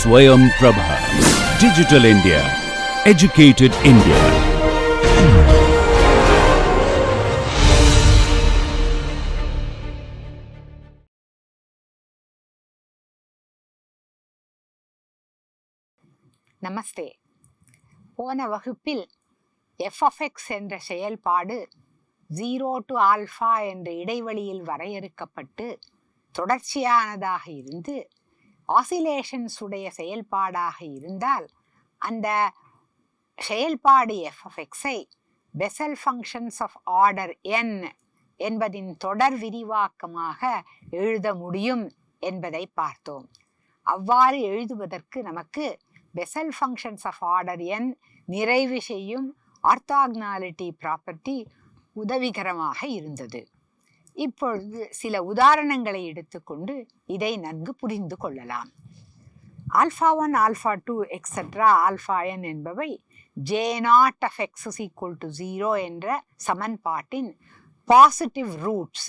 Swayam Prabha. Digital India. Educated India. நமஸ்தே. போன வகுப்பில் f of x என்ற செயல்பாடு 0 to ஆல்ஃபா என்ற இடைவெளியில் வரையறுக்கப்பட்டு தொடர்ச்சியானதாக இருந்து ஆசிலேஷன்ஸ் உடைய செயல்பாடாக இருந்தால் அந்த செயல்பாடு f of x-ஐ Bessel functions of order n என்பதின் தொடர் விரிவாக்கமாக எழுத முடியும் என்பதை பார்த்தோம். அவ்வாறு எழுதுவதற்கு நமக்கு Bessel functions of order n நிறைவு செய்யும் ஆர்த்தாகனாலிட்டி ப்ராப்பர்ட்டி உதவிகரமாக இருந்தது. இப்பொழுது சில உதாரணங்களை எடுத்துக்கொண்டு இதை நன்கு புரிந்து கொள்ளலாம். Alpha 1, alpha 2 etcetera alpha n என்பவை J0 of x is equal to 0 என்ற சமன்பாட்டின் பாசிட்டிவ் ரூட்ஸ்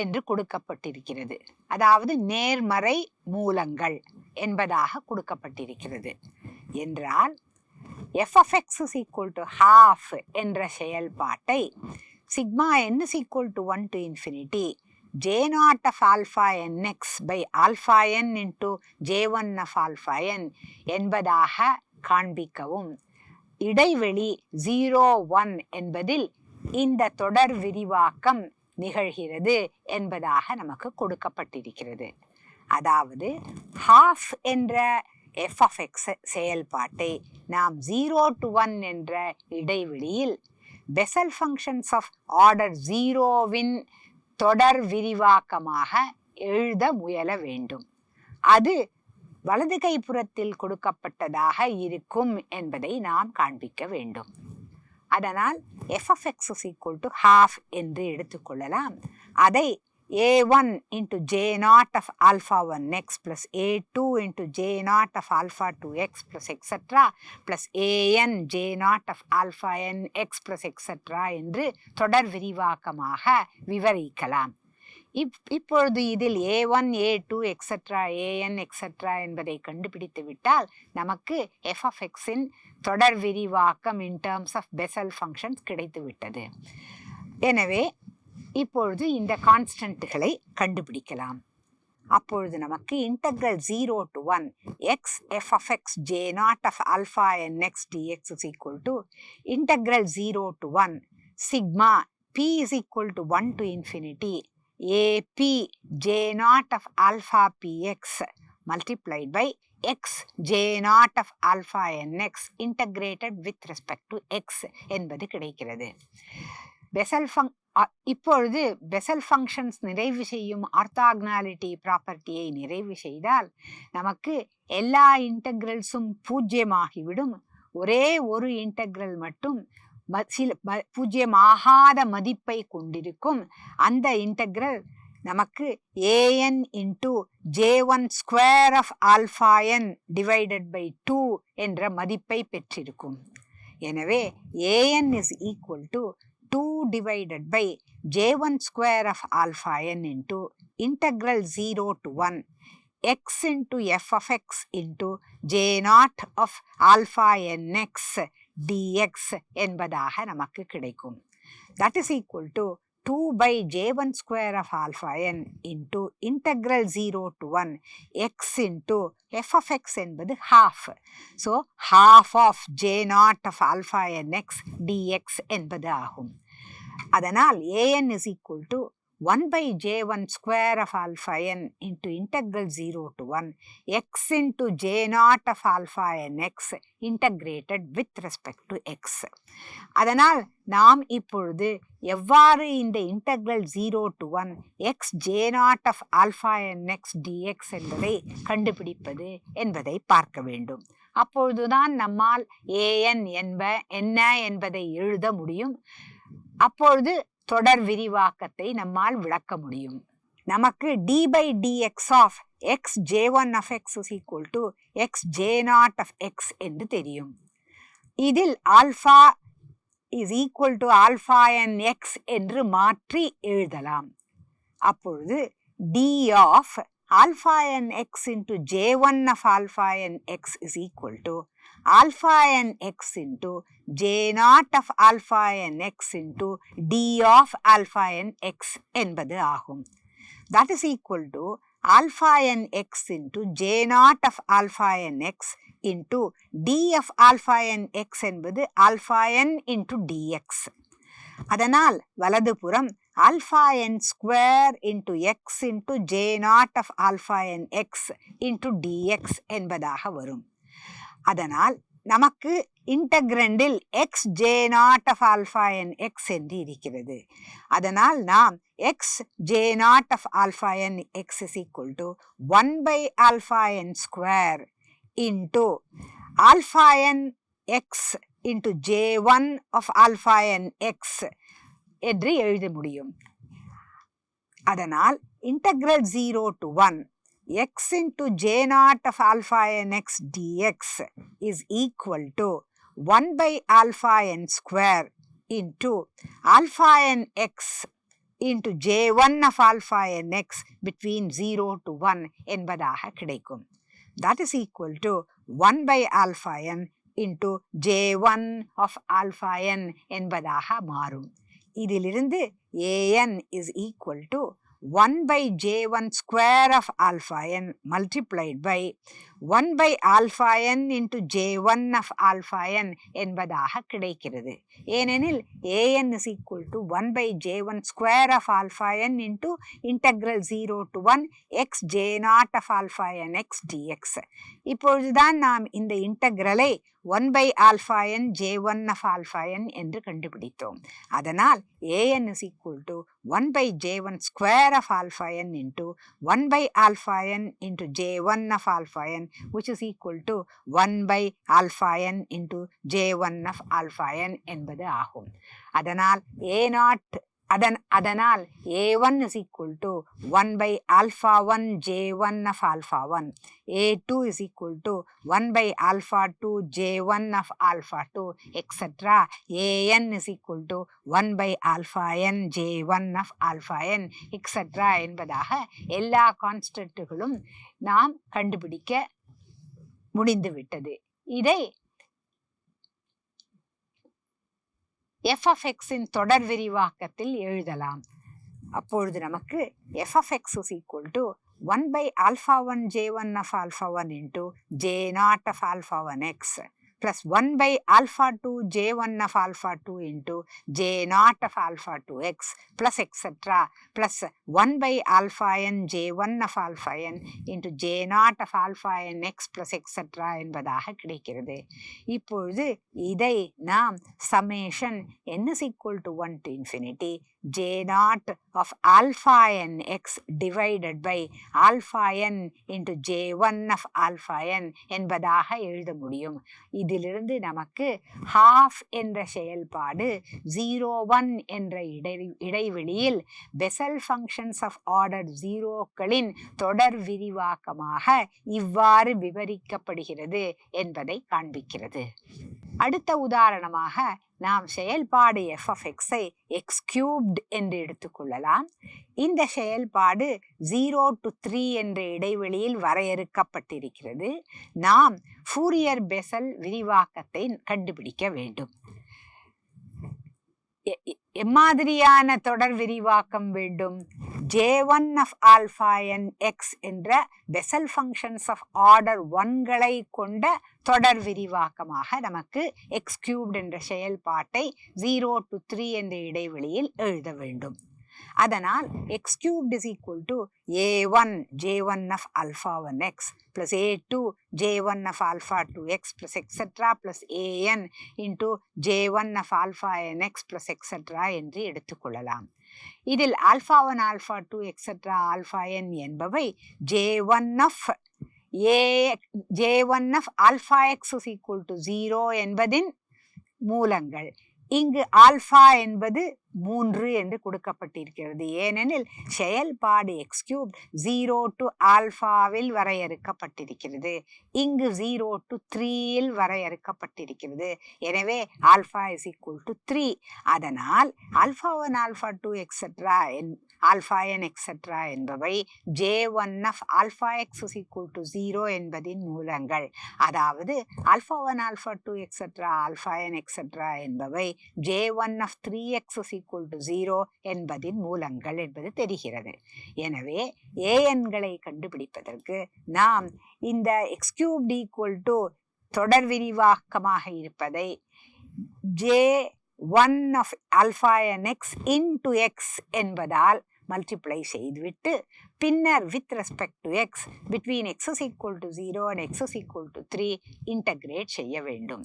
என்று கொடுக்கப்பட்டிருக்கிறது. அதாவது நேர்மறை மூலங்கள் என்பதாக கொடுக்கப்பட்டிருக்கிறது. என்றால் f of x is equal to half என்ற செயல்பாட்டை sigma n is equal to 1 to infinity J0 of alpha nx by alpha n into J1 of alpha n என்பதாக காண்பிக்கவும் இடைவெளி 0-1 என்பதில் இந்த தொடர் விரிவாக்கம் நிகழ்கிறது என்பதாக நமக்கு கொடுக்கப்பட்டிருக்கிறது. அதாவது half என்ற f of x செயல்பாட்டை நாம் 0 to 1 என்ற இடைவெளியில் பெசல் ஃபங்க்ஷன்ஸ் ஆஃப் ஆர்டர் 0வின் தொடர் விரிவாக்கமாக எழுத முயல வேண்டும். அது வலது கைப்புறத்தில் கொடுக்கப்பட்டதாக இருக்கும் என்பதை நாம் காண்பிக்க வேண்டும். அதனால் f of x is equal to half என்று எடுத்துக்கொள்ளலாம். அதை a1 into J0 of alpha 1x plus a2 into J0 of alpha 2x plus etc. plus an J0 of alpha nx plus etc. என்று தொடர் விரிவாக்கமாக விவரிக்கலாம். இப்பொழுது இதில் a1, a2, etc., an, etc. என்பதை கண்டுபிடித்து விட்டால் நமக்கு f of xஇன் தொடர் விரிவாக்கம் in terms of Bessel functions கிடைத்துவிட்டது. எனவே இப்பொழுது இந்த கான்ஸ்டன்ட்களை கண்டுபிடிக்கலாம். அப்பொழுது நமக்கு integral 0 to 1 x f of x J0 of alpha nx dx is equal to integral 0 to 1 sigma p is equal to 1 to infinity ap J0 of alpha px multiplied by x J0 of alpha nx integrated with respect to x என்பது கிடைக்கிறது. இப்பொழுது Bessel functions நிறைவு செய்யும் ஆர்த்தாகனாலிட்டி ப்ராப்பர்ட்டியை நிறைவு செய்தால் நமக்கு எல்லா இன்டெக்ரல்ஸும் பூஜ்யமாகிவிடும். ஒரே ஒரு இன்டெக்ரல் மட்டும் பூஜ்யமாகாத மதிப்பை கொண்டிருக்கும். அந்த இன்டெக்ரல் நமக்கு an into J1 square of alpha n divided by 2 என்ற மதிப்பை பெற்றிருக்கும். எனவே an is equal to 2 divided by J1 square of alpha n into integral 0 to 1 x into f of x into J0 of alpha nx dx என்பதாக நமக்கு கிடைக்கும். That is equal to 2 by J1 square of alpha n into integral 0 to 1 x into f of x என்பது half. So half of J0 of alpha nx dx என்பது ஆகும். அதனால் an is equal to 1 by J1 square of alpha n into integral 0 to 1 x into J0 of alpha nx integrated with respect to x. அதனால் நாம் இப்பொழுது எவ்வாறு இந்த integral 0 to 1 x J0 of alpha nx dx என்பதை கண்டுபிடிப்பது என்பதை பார்க்க வேண்டும். அப்பொழுதுதான் நம்மால் an என்ன என்பதை எழுத முடியும். அப்பொழுது தொடர் விரிவாக்கத்தை நம்மால் விளக்க முடியும். நமக்கு d by dx of x J1 of x is equal to x J0 of x என்று தெரியும். இதில் alpha is equal to alpha n x என்று மாற்றி எழுதலாம். அப்பொழுது d of alpha n x into j1 of alpha n x is equal to alpha n x into j naught of alpha n x into d of alpha n x என்பது ஆகும். That is equal to alpha n x into j naught of alpha n x into d of alpha n x என்பது alpha n into dx. அதனால் வலதுபுறம் alpha n square into x into j naught of alpha n x into dx என்பதாக வரும். அதனால் நமக்கு இன்டகிரண்டில் x j naught of alpha n x என்று இருக்கிறது. அதனால் நாம் x j naught of alpha n x is equal to 1 by alpha n square into alpha n x into j1 of alpha n x என்று எழுத முடியும். அதனால் integral 0 to 1 x into j naught of alpha n x dx is equal to 1 by alpha n square into alpha n x into j1 of alpha n x between 0 to 1 என்பதாக கிடைக்கும். That is equal to 1 by alpha n into j1 of alpha n என்பதாக மாறும். இதிலிருந்து an is equal to 1 by j1 square of alpha n multiplied by 1 by alpha n into j1 of alpha n என்பதாக கிடைக்கிறது. ஏனெனில் an is equal to 1 by j1 square of alpha n into integral 0 to 1 x j naught of alpha n x dx. இப்பொழுதுதான் நாம் இந்த இன்டகிரலை 1 by alpha n j1 of alpha n என்று கண்டுபிடித்தோம். அதனால் an is equal to 1 by j1 square of alpha n into 1 by alpha n into j1 of alpha n which is equal to 1 by alpha n into j1 of alpha n என்பது ஆகும். அதனால் அதனால் a1 is equal to 1 by alpha 1 j1 of alpha 1, a2 is equal to 1 by alpha 2 j1 of alpha 2 etc. an is equal to 1 by alpha n j1 of alpha n etc. என்பதாக எல்லா கான்ஸ்டன்ட்டுகளும் நாம் கண்டுபிடிக்க முடிந்துவிட்டது. இதை f of x இன் தொடர் விரிவாக்கத்தில் எழுதலாம். அப்பொழுது நமக்கு f of x is equal to 1 by alpha 1 j1 of alpha 1 into j naught of alpha 1 x plus 1 by alpha 2 j1 of alpha 2 into j naught of alpha 2x plus etc. plus 1 by alpha n j1 of alpha n into j naught of alpha n x plus etc. என்பதாக கிடைக்கிறது. இப்பொழுது இதை நாம் summation n is equal to 1 to infinity j naught of alpha n x divided by alpha n into j1 of alpha n என்பதாக எழுத முடியும். இதிலிருந்து நமக்கு half என்ற செயல்பாடு 0 1 என்ற இடைவெளியில் பெசல் functions of order 0களின் தொடர் விரிவாக்கமாக இவ்வாறு விவரிக்கப்படுகிறது என்பதை காண்பிக்கிறது. அடுத்த உதாரணமாக நாம் செயல்பாடு f of x I x cubed என்று எடுத்துக்கொள்ளலாம். இந்த செயல்பாடு 0 to 3 என்ற இடைவெளியில் வரையறுக்கப்பட்டிருக்கிறது. நாம் ஃபூரியர் பெசல் விரிவாக்கத்தை கண்டுபிடிக்க வேண்டும். எம்மாதிரியான தொடர் விரிவாக்கம் வேண்டும்? j1 of alpha n x என்ற பெசல் functions of order 1களை கொண்ட தொடர் விரிவாக்கமாக நமக்கு x cubed என்ற செயல்பாட்டை 0 to 3 என்ற இடைவெளியில் எழுத வேண்டும். அதனால் x cubed is equal to a1 j1 of alpha 1x plus a2 j1 of alpha 2x plus etc. plus an into j1 of alpha nx plus etc. என்று எடுத்துக்கொள்ளலாம். இதில் alpha 1 alpha 2 etc. alpha n என்பவை j1 of alpha x is equal to 0 என்பதின் மூலங்கள். இங்கு alpha என்பது 3 என்று கொடுக்கப்பட்டிருக்கிறது. ஏனெனில் செயல்பாடு எக்ஸ் கியூப் 0 to ஆல்பாவில் வரையறுக்கப்பட்டிருக்கிறது. இங்கு 0 to 3 வரையறுக்கப்பட்டிருக்கிறது. எனவே ஆல்பா இஸ் ஈக்குவல் டு 3. அதனால் alpha 1 alpha 2 etcetera alpha n etcetera என்பவை J1 of alpha X is equal to 0 என்பதின் மூலங்கள். அதாவது alpha 1 alpha 2 etcetera alpha n etcetera என்பவை J1 of 3x is equal to 0 என்பதின் மூலங்கள் என்பது தெரிகிறது. எனவே anகளை கண்டுபிடிப்பதற்கு நாம் இந்த x cubed equal to தொடர் விரிவாக்கமாக இருப்பதை J1 of alpha n x into x என்பதால் மல்டிப்ளை செய்துவிட்டு பின்னர் with respect to X between X is equal to 0 and X is equal to 3 integrate செய்ய வேண்டும்.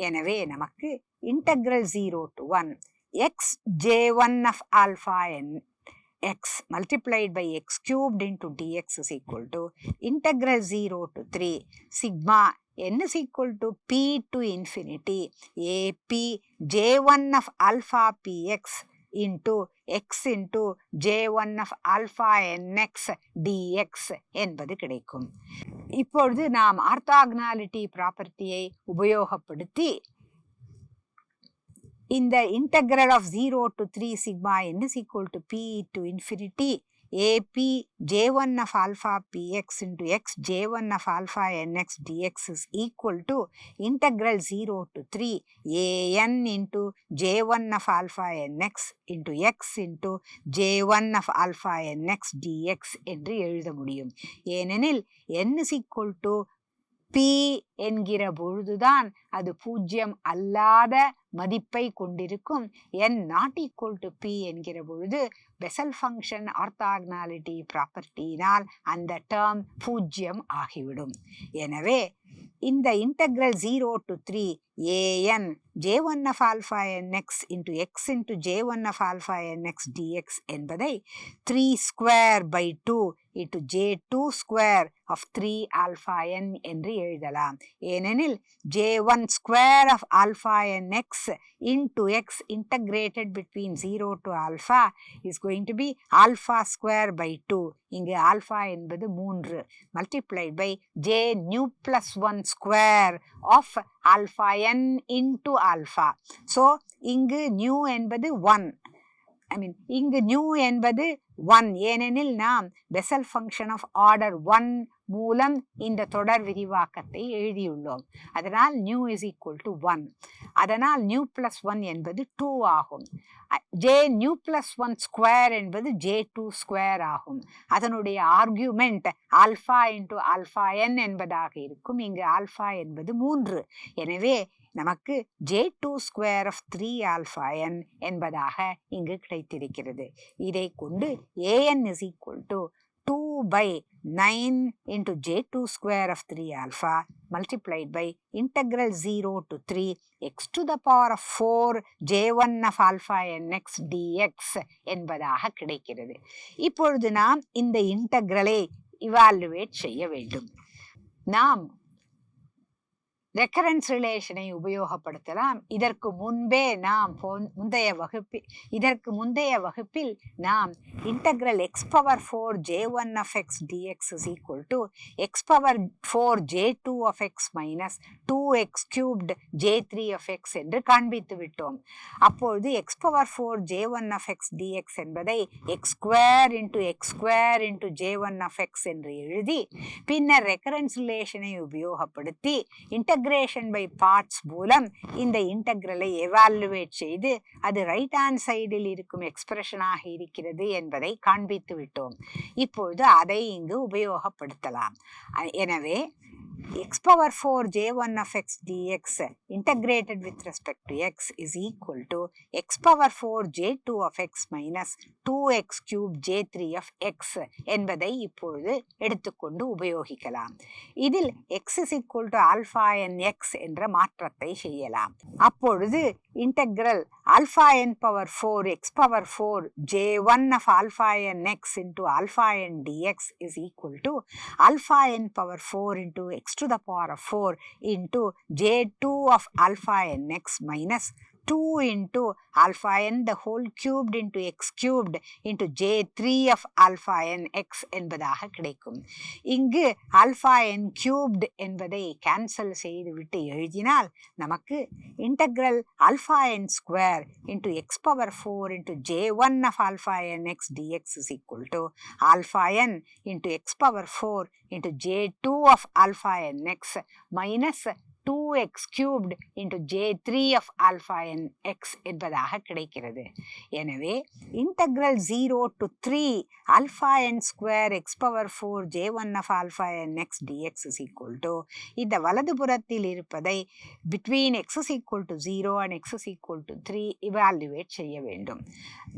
எனவே நமக்கு integral 0 to 1 X J1 of alpha n x multiplied by x cubed into dx is equal to integral 0 to 3 sigma n is equal to p to infinity ap J1 of alpha px into x into J1 of alpha nx dx என்பது கிடைக்கும். இப்பொழுது நாம் orthogonality ப்ராப்பர்ட்டியை உபயோகப்படுத்தி இந்த integral of 0 to 3 sigma n is equal to p to infinity ap J1 of alpha px into x J1 of alpha nx dx is equal to integral 0 to 3 an into J1 of alpha nx into x into J1 of alpha nx dx என்று எழுத முடியும். ஏனெனில் n is equal to p என்கிற பொழுதுதான் அது பூஜ்யம் அல்லாத மதிப்பை கொண்டிருக்கும். n not equal to p என்கிற பொழுது பெசல் ஃபங்க்ஷன் ஆர்த்தோகனாலிட்டி ப்ராப்பர்ட்டியினால் அந்த டேர்ம் பூஜ்யம் ஆகிவிடும். எனவே இந்த integral 0 to 3 an J1 of alpha nx into x into J1 of alpha nx dx என்பதை 3 square by 2 into J2 square of 3 alpha n என்று எழுதலாம். ஏனெனில் J1 square of alpha nx into x integrated between 0 to alpha is going to be alpha square by 2. இங்கு alpha என்பது 3 multiplied by J nu plus 1 square of alpha n into alpha. So இங்கு nu என்பது 1. இங்கு nu என்பது 1 ஏனெனில் நாம் Bessel function of order 1 மூலம் இந்த தொடர் விரிவாக்கத்தை எழுதியுள்ளோம். அதனால் nu is equal to 1. அதனால் nu plus 1 என்பது 2 ஆகும். J nu plus 1 square என்பது J2 square ஆகும். அதனுடைய argument alpha into alpha n என்பதாக இருக்கும். இங்கு ஆல்பா என்பது 3. எனவே நமக்கு J2 square of 3 alpha n என்பதாக இங்கு கிடைத்திருக்கிறது. இதை கொண்டு an is equal to 2 by 9 into J2 square of 3 alpha multiplied by integral 0 to 3 x to the power of 4 J1 of alpha nx dx என்பதாக கிடைக்கிறது. இப்பொழுது நாம் இந்த இன்டகிரலை இவாலுவேட் செய்ய வேண்டும். நாம் ரெக்கரன்ஸ் ரிலேஷனை உபயோகப்படுத்தலாம். இதற்கு முந்தைய வகுப்பில் நாம் integral x power 4 J1 of x dx is equal to x power 4 J2 of x minus 2x cubed J3 of x என்று காண்பித்து விட்டோம். அப்பொழுது x power 4 J1 of x dx என்பதை x square into x square into J1 of x என்று எழுதி பின்னர் recurrence ரிலேஷனை உபயோகப்படுத்தி இன்டகிரேஷன் பை பார்ட்ஸ் மூலம் இந்த இன்டகிரலை எவாலுவேட் செய்து அது ரைட் ஹேண்ட் சைடில் இருக்கும் எக்ஸ்பிரஷனாக இருக்கிறது என்பதை காண்பித்து விட்டோம். இப்பொழுது அதை இங்கு உபயோகப்படுத்தலாம். எனவே x power 4 J1 of x dx integrated with respect to x is equal to x power 4 J2 of x minus 2x cube J3 of x என்பதை இப்பொழுது எடுத்துக்கொண்டு உபயோகிக்கலாம். இதில் x is equal to alpha n x என்ற மாற்றத்தை செய்யலாம். அப்பொழுது integral alpha n power 4 x power 4 J1 of alpha n x into alpha n dx is equal to alpha n power 4 into x to the power of 4 into J2 of alpha nx minus 2 into alpha n the whole cubed into x cubed into j3 of alpha n x என்பதாக கிடைக்கும். இங்கு alpha n cubed என்பதை cancel செய்துவிட்டு எழுதினால் நமக்கு integral alpha n square into x power 4 into j1 of alpha n x dx is equal to alpha n into x power 4 into j2 of alpha n x minus 2x cubed into j3 of alpha n x என்பதாக கிடைக்கிறது. எனவே integral 0 to 3 alpha n square x power 4 j1 of alpha n x dx is equal to இந்த வலதுபுறத்தில் இருப்பதை between x is equal to 0 and x is equal to 3 evaluate செய்ய வேண்டும்.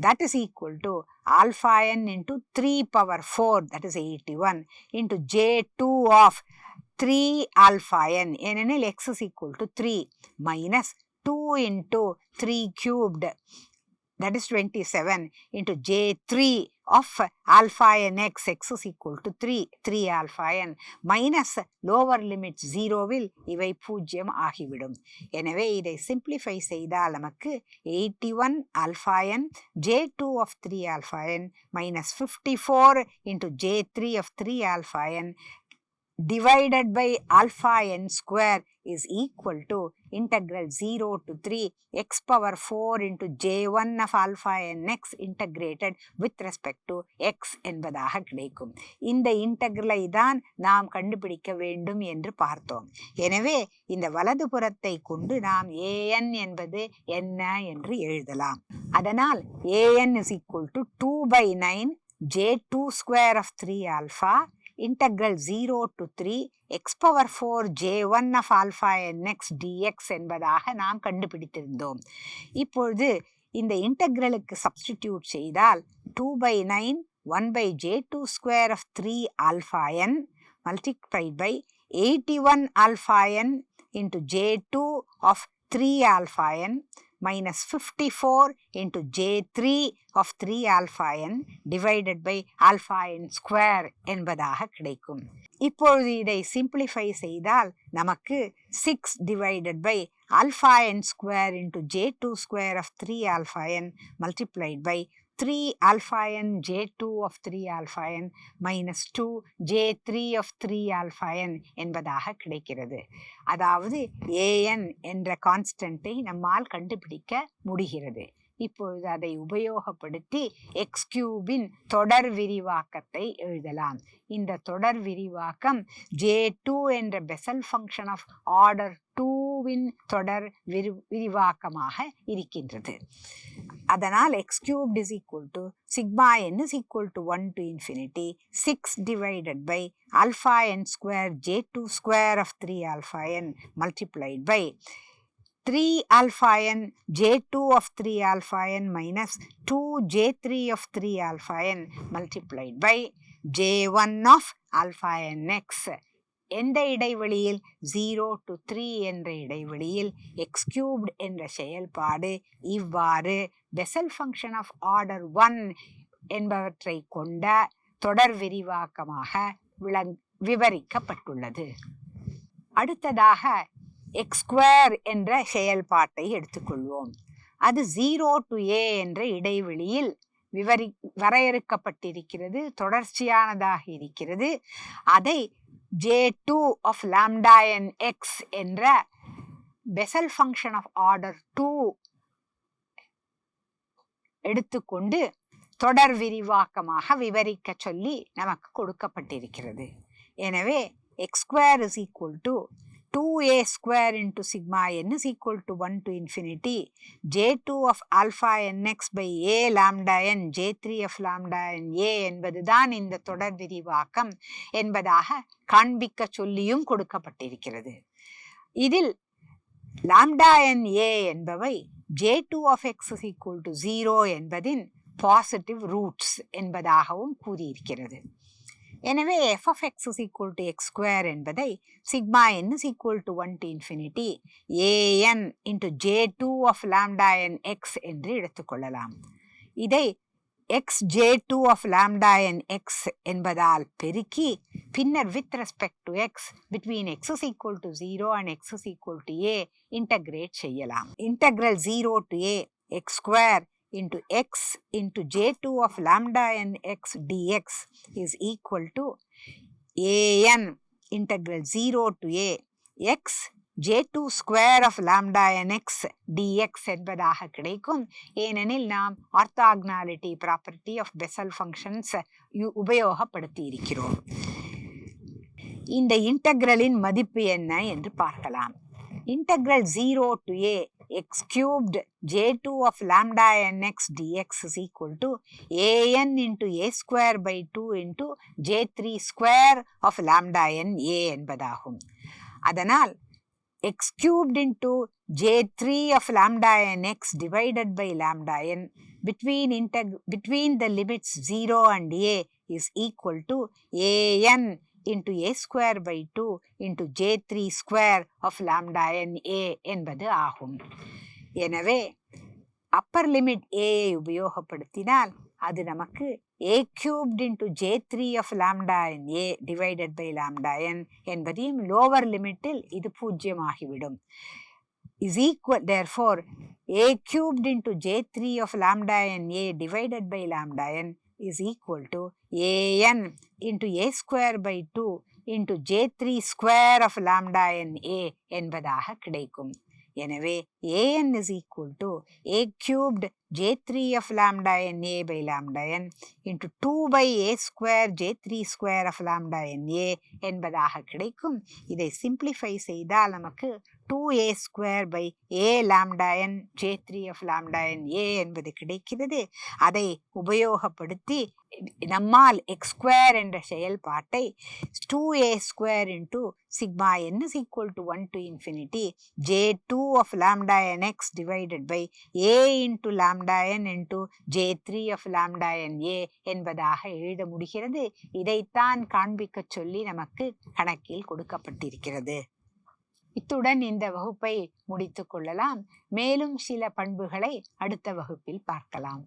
That is equal to alpha n into 3 power 4 that is 81 into j2 of 3 alpha n ஏனெனில் x is equal to 3 minus 2 into 3 cubed that is 27 into j3 of alpha n x x is equal to 3 alpha n minus lower limit 0 will இவை 0 ஆகிவிடும். எனவே இதை simplify செய்தால் நமக்கு 81 alpha n j2 of 3 alpha n minus 54 into j3 of 3 alpha n divided by alpha n square is equal to integral 0 to 3 x power 4 into j1 of alpha n x integrated with respect to x என்பதாக கிடைக்கும். இந்த இன்டெக்ரலை தான் நாம் கண்டுபிடிக்க வேண்டும் என்று பார்த்தோம். எனவே இந்த வலதுபுறத்தை கொண்டு நாம் an என்பது என்ன என்று எழுதலாம். அதனால் an is equal to 2 by 9 j2 square of 3 alpha integral 0 to 3 x power 4 j1 of alpha n x dx என்பதாக நாம் கண்டுபிடித்திருந்தோம். இப்பொழுது இந்த இன்டெக்ரலுக்கு சப்ஸ்டிடியூட் செய்தால் 2 by 9 1 by j2 square of 3 alpha n multiplied by 81 alpha n into j2 of 3 alpha n minus 54 into j3 of 3 alpha n divided by alpha n square என்பதாக கிடைக்கும். இப்பொழுது இதை simplify செய்தால் நமக்கு 6 divided by alpha n square into j2 square of 3 alpha n multiplied by 3 alpha n j2 of 3 alpha n minus 2 j3 of 3 alpha n என்பதாக கிடைக்கிறது. அதாவது an என்ற கான்ஸ்டன்ட்டை நம்மால் கண்டுபிடிக்க முடிகிறது. இப்பொழுது அதை உபயோகப்படுத்தி x கியூபின் தொடர் விரிவாக்கத்தை எழுதலாம். இந்த தொடர் விரிவாக்கம் j2 என்ற பெசல் ஃபங்க்ஷன் ஆஃப் ஆர்டர் 2வின் தொடர் விரிவாக்கமாக இருக்கின்றது. அதனால் x cubed is equal to sigma n is equal to 1 to infinity 6 divided by alpha n square j2 square of 3 alpha n multiplied by 3 alpha n j2 of 3 alpha n minus 2 j3 of 3 alpha n multiplied by j1 of alpha n x. எந்த இடைவெளியில் 0 to 3 என்ற இடைவெளியில் x cubed என்ற செயல்பாடு இவ்வாறு Bessel function of order 1 என்பவற்றை கொண்ட தொடர் விரிவாக்கமாக விவரிக்கப்பட்டுள்ளது. அடுத்ததாக x ஸ்கொயர் என்ற செயல்பாட்டை எடுத்துக்கொள்வோம். அது 0 to a என்ற இடைவெளியில் வரையறுக்கப்பட்டிருக்கிறது, தொடர்ச்சியானதாக இருக்கிறது. அதை j2 of lambda n x என்ற பெசல் ஃபங்க்ஷன் ஆஃப் ஆர்டர் 2 எடுத்துக்கொண்டு தொடர் விரிவாக்கமாக விவரிக்க சொல்லி நமக்கு கொடுக்கப்பட்டிருக்கிறது. எனவே x square is equal to 2a square into sigma n is equal to 1 to infinity j2 of alpha nx by a lambda n j3 of lambda n a என்பதுதான் இந்த தொடர் விரிவாக்கம் என்பதாக காண்பிக்க சொல்லியும் கொடுக்கப்பட்டிருக்கிறது. இதில் lambda n a என்பவை j2 of x is equal to 0 என்பதின் பாசிட்டிவ் ரூட்ஸ் என்பதாகவும் கூறியிருக்கிறது. எனவே f of x is equal to x square என்பதை sigma n is equal to 1 to infinity a n into j2 of lambda n x என்று எடுத்துக்கொள்ளலாம். இதை xj2 of lambda n x என்பதால் பெருக்கி பின்னர் with respect to x between x is equal to 0 and x is equal to a integrate செய்யலாம். Integral 0 to a x square into x into j2 of lambda n x dx is equal to an integral 0 to a x j2 square of lambda n x dx என்பதாக கிடைக்கும். ஏனெனில் நாம் ஆர்த்தாகனாலிட்டி property of Bessel functions உபயோகப்படுத்தி இருக்கிறோம். இந்த இன்டெக்ரலின் மதிப்பு என்ன என்று பார்க்கலாம். Integral 0 to a x cubed j2 of lambda n x dx is equal to an into a square by 2 into j3 square of lambda n a என்பதாகும். அதனால் x cubed into j3 of lambda n x divided by lambda n between the limits 0 and a is equal to an into a square by 2 into j3 square of lambda n a என்பது ஆகும். எனவே upper limit a ஐ உபயோகப்படுத்தினால் அது நமக்கு a cubed into j3 of lambda n a divided by lambda n என்பதையும் lower லிமிட்டில் இது 0 ஆகிவிடும். is equal therefore a cubed into j3 of lambda n a divided by lambda n is equal to an into a square by 2 into j3 square of lambda n a என்பதாக கிடைக்கும். எனவே an is equal to a cubed j3 of lambda n a by lambda n into 2 by a square j3 square of lambda n a என்பதாக கிடைக்கும். இதை simplify செய்தால் நமக்கு 2a square by a lambda n j3 of lambda n a என்பது கிடைக்கிறது. அதை உபயோகப்படுத்தி நம்மால் x square என்ற செயல்பாட்டை 2a square into sigma n is equal to 1 to infinity j2 of lambda n x divided by a into lambda n into j3 of lambda n a என்பதாக எழுத முடிகிறது. இதைத்தான் காண்பிக்க சொல்லி நமக்கு கணக்கில் கொடுக்கப்பட்டிருக்கிறது. இத்துடன் இந்த வகுப்பை முடித்துக் கொள்ளலாம். மேலும் சில பண்புகளை அடுத்த வகுப்பில் பார்க்கலாம்.